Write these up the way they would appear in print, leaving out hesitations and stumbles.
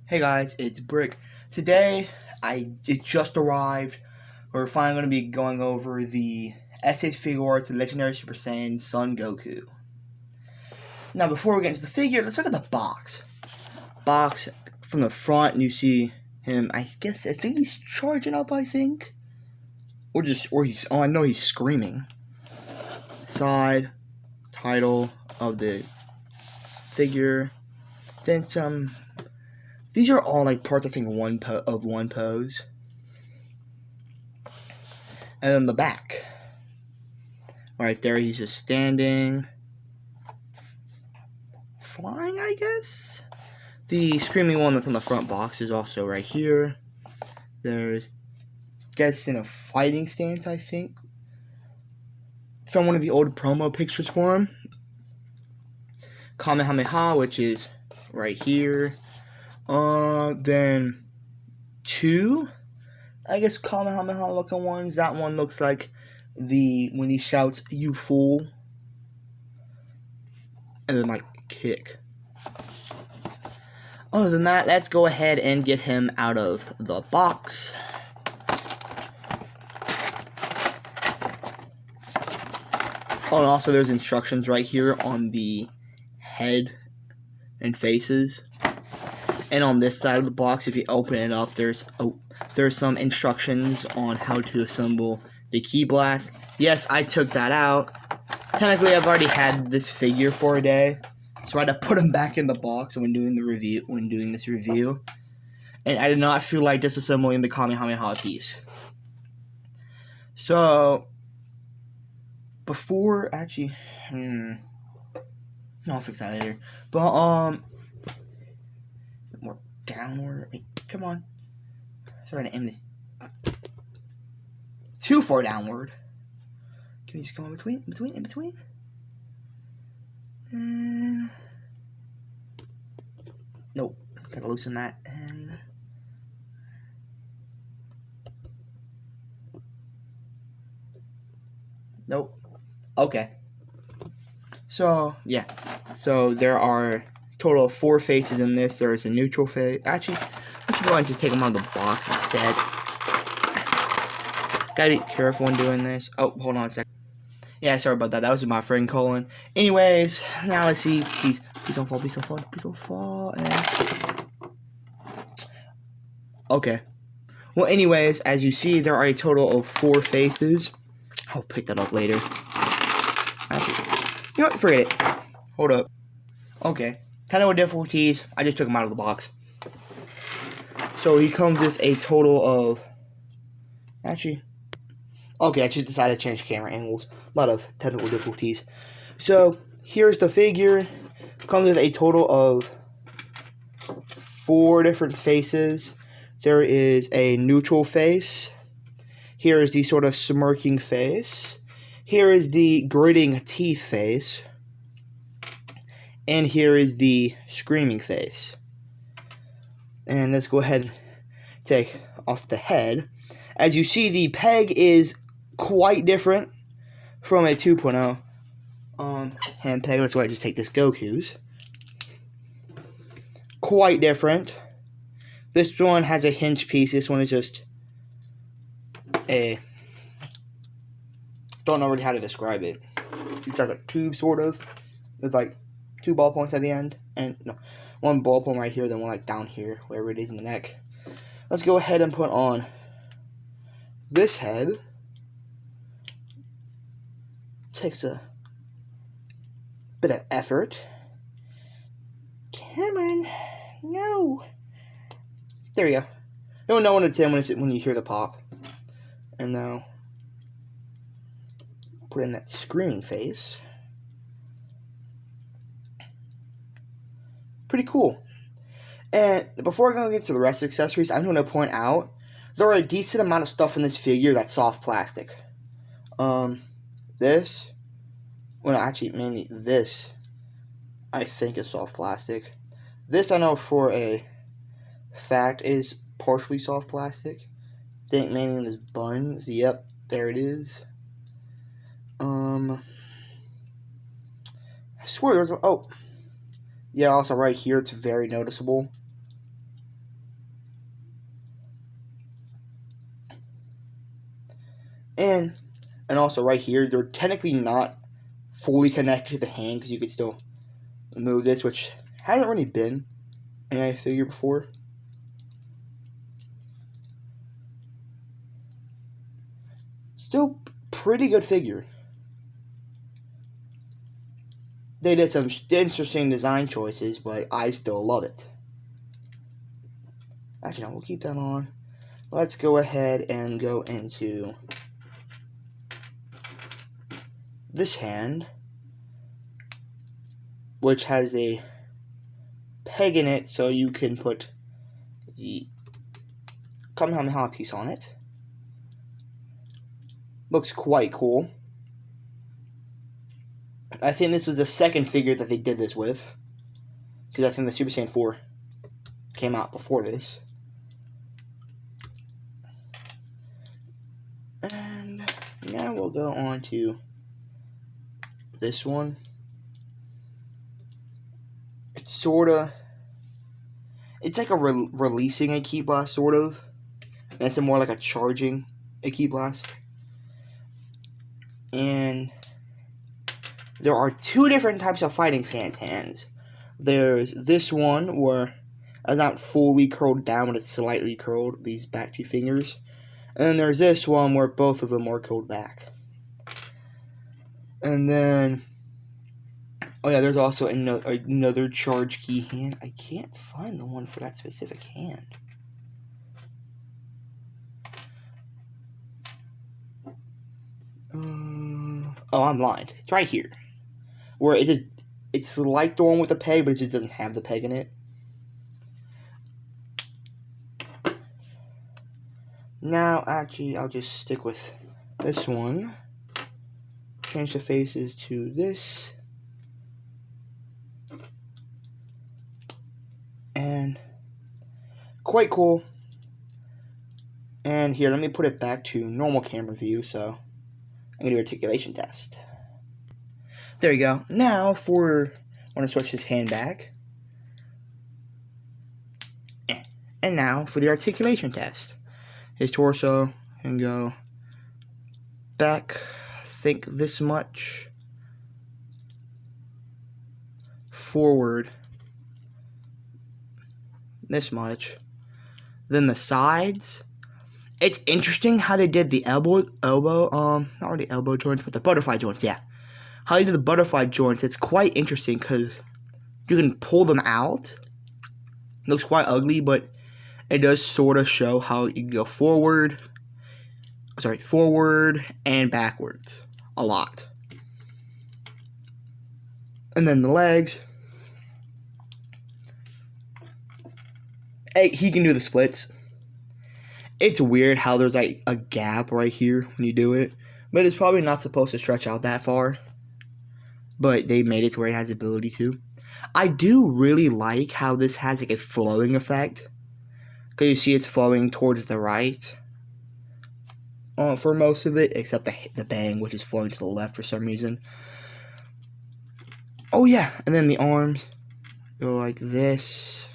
Hey guys, it's Brick. Today, it just arrived. We're finally going to be going over the SS Figuarts Legendary Super Saiyan Son Goku. Now, before we get into the figure, let's look at the box. Box from the front, and you see him. I think he's charging up. I think, or he's. Oh, I know he's screaming. Side, title of the figure, then some. These are all like parts, I think, of one pose. And then the back. Right there, he's just standing. Flying, I guess? The screaming one that's on the front box is also right here. There's, gets in a fighting stance, I think. From one of the old promo pictures for him. Kamehameha, which is right here. Then two, I guess, Kamehameha looking ones. That one looks like when he shouts, "You fool." And then, like, kick. Other than that, let's go ahead and get him out of the box. Oh, and also there's instructions right here on the head and faces. And on this side of the box, if you open it up, there's some instructions on how to assemble the Ki Blast. Yes, I took that out. Technically, I've already had this figure for a day, so I had to put him back in the box when doing this review. And I did not feel like disassembling the Kamehameha piece. So before no, I'll fix that later. But more downward. Wait, come on. Sorry to aim this too far downward. Can we just go in between? In between? And nope. Gotta loosen that. And nope. Okay. So yeah. So there are total of 4 faces in this. There is a neutral face. Actually, let's go ahead and just take them out of the box instead. Gotta be careful when doing this. Oh, hold on a second. Yeah, sorry about that. That was my friend Colin. Anyways, now let's see. Please don't fall. Please don't fall. And okay. Well, anyways, as you see, there are a total of 4 faces. I'll pick that up later. You know what? Forget it. Hold up. Okay. Technical difficulties. I just took him out of the box. So he comes with a total of... Okay, I just decided to change camera angles. A lot of technical difficulties. So, here's the figure. Comes with a total of 4 different faces. There is a neutral face. Here is the sort of smirking face. Here is the gritting teeth face. And here is the screaming face. And let's go ahead and take off the head. As you see, the peg is quite different from a 2.0 hand peg. Let's go ahead and just take this Goku's. Quite different. This one has a hinge piece. This one is just a... Don't know really how to describe it. It's like a tube, sort of, with like 2 ball points at the end. And no, 1 ball point right here, then 1 like down here, wherever it is in the neck. Let's go ahead and put on this head. Takes a bit of effort. Cameron, no. There we go. You'll know when it's in when you hear the pop. And now put in that screaming face. Pretty cool. And before I go get to the rest of the accessories, I'm going to point out there are a decent amount of stuff in this figure that's soft plastic. This, well, actually, mainly this, I think is soft plastic. This, I know for a fact, is partially soft plastic. I think mainly in his buns. Yep, there it is. I swear there's a, oh, yeah, also right here, it's very noticeable. And also right here, they're technically not fully connected to the hand because you could still move this, which hasn't really been in a figure before. Still pretty good figure. They did some interesting design choices, but I still love it. Actually, no, we'll keep that on. Let's go ahead and go into this hand, which has a peg in it, so you can put the Kamehameha piece on it. Looks quite cool. I think this was the second figure that they did this with, because I think the Super Saiyan 4 came out before this. And now we'll go on to this one. It's like a releasing a ki blast, sort of. And it's more like a charging a ki blast. And there are two different types of fighting stance hands. There's this one where it's not fully curled down, but it's slightly curled, these back two fingers. And then there's this one where both of them are curled back. And then, oh yeah, there's also another charge ki hand. I can't find the one for that specific hand. Oh, I'm blind. It's right here. Where it's like the one with the peg, but it just doesn't have the peg in it. Now, actually, I'll just stick with this one. Change the faces to this. And quite cool. And here, let me put it back to normal camera view, so I'm going to do articulation test. There you go. Now, I want to switch this hand back. And now, for the articulation test. His torso can go back, I think this much. Forward, this much. Then the sides. It's interesting how they did the elbow, not really elbow joints, but the butterfly joints, yeah. How they did the butterfly joints, it's quite interesting because you can pull them out. It looks quite ugly, but it does sort of show how you can go forward and backwards a lot. And then the legs. Hey, he can do the splits. It's weird how there's like a gap right here when you do it, but it's probably not supposed to stretch out that far. But they made it to where it has the ability to. I do really like how this has like a flowing effect, because you see it's flowing towards the right for most of it, except the bang, which is flowing to the left for some reason. Oh yeah, and then the arms go like this,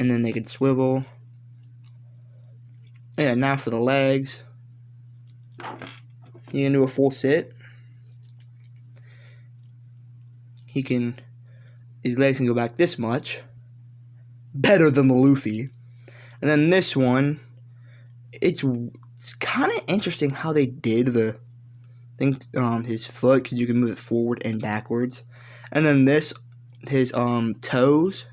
and then they could swivel. Yeah, now for the legs. You can do a full sit. His legs can go back this much. Better than the Luffy. And then this one, it's kind of interesting how they did the thing, his foot, because you can move it forward and backwards. And then his toes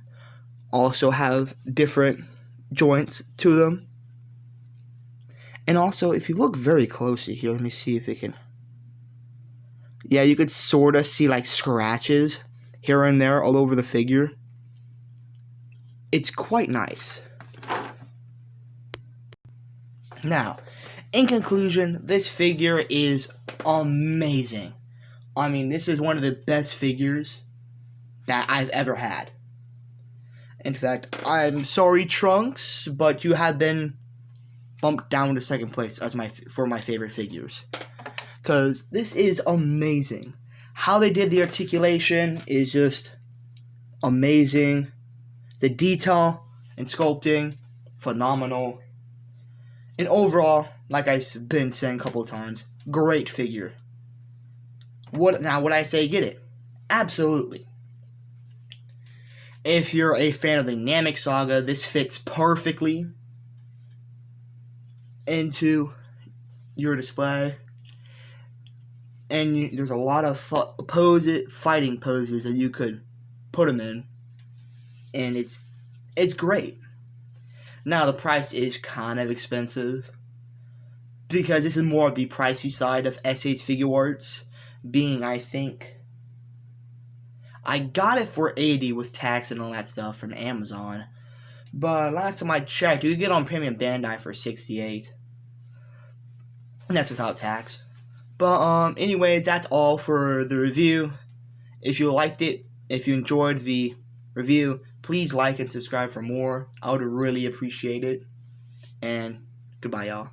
also have different joints to them. And also, if you look very closely here, let me see if we can. Yeah, you could sort of see like scratches here and there all over the figure. It's quite nice. Now, in conclusion, this figure is amazing. I mean, this is one of the best figures that I've ever had. In fact, I'm sorry, Trunks, but you have been bumped down to second place as for my favorite figures. Because this is amazing. How they did the articulation is just amazing. The detail and sculpting, phenomenal. And overall, Like I've been saying a couple of times, great figure. Would I say get it? Absolutely. If you're a fan of the Namek Saga, this fits perfectly into your display. And there's a lot of fighting poses that you could put them in, and it's great. Now the price is kind of expensive because this is more of the pricey side of SH Figuarts, being I think I got it for $80 with tax and all that stuff from Amazon, but last time I checked, you could get on Premium Bandai for $68, and that's without tax. But anyways, that's all for the review. If you liked it, if you enjoyed the review, please like and subscribe for more. I would really appreciate it. And goodbye, y'all.